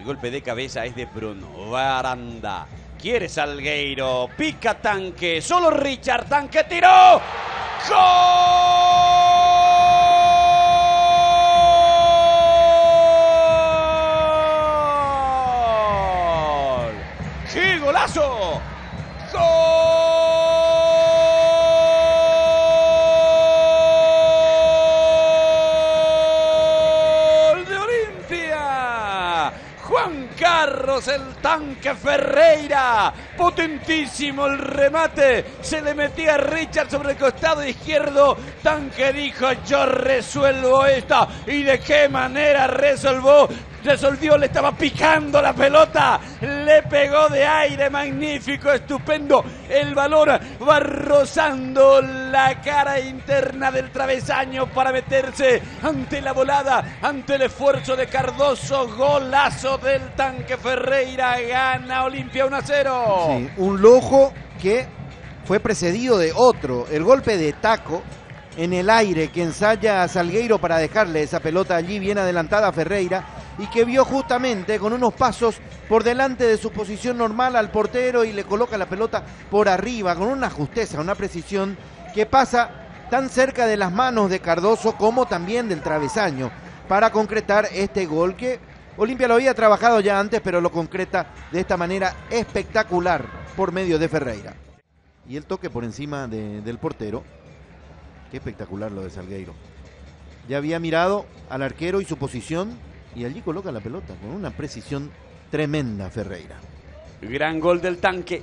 El golpe de cabeza es de Bruno Baranda. Quiere Salgueiro, pica Tanque, solo Richard, Tanque tiró. ¡Gol! ¡Qué golazo! ¡Gol de Olimpia! Juan Carlos el Tanque Ferreira, potentísimo el remate, se le metía a Richard sobre el costado izquierdo. Tanque dijo: yo resuelvo esta. ¿Y de qué manera resolvió? Le estaba picando la pelota, le pegó de aire, magnífico, estupendo. El balón va rozando la cara interna del travesaño para meterse ante la volada, ante el esfuerzo de Cardoso. Golazo del Tanque Ferreira, gana Olimpia 1-0. Sí, un lujo que fue precedido de otro, el golpe de taco en el aire que ensaya a Salgueiro para dejarle esa pelota allí bien adelantada a Ferreira, y que vio justamente con unos pasos por delante de su posición normal al portero y le coloca la pelota por arriba con una justeza, una precisión que pasa tan cerca de las manos de Cardoso como también del travesaño para concretar este gol que Olimpia lo había trabajado ya antes, pero lo concreta de esta manera espectacular por medio de Ferreira. Y el toque por encima del portero. Qué espectacular lo de Salgueiro. Ya había mirado al arquero y su posición, y allí coloca la pelota con una precisión tremenda Ferreira. Gran gol del Tanque.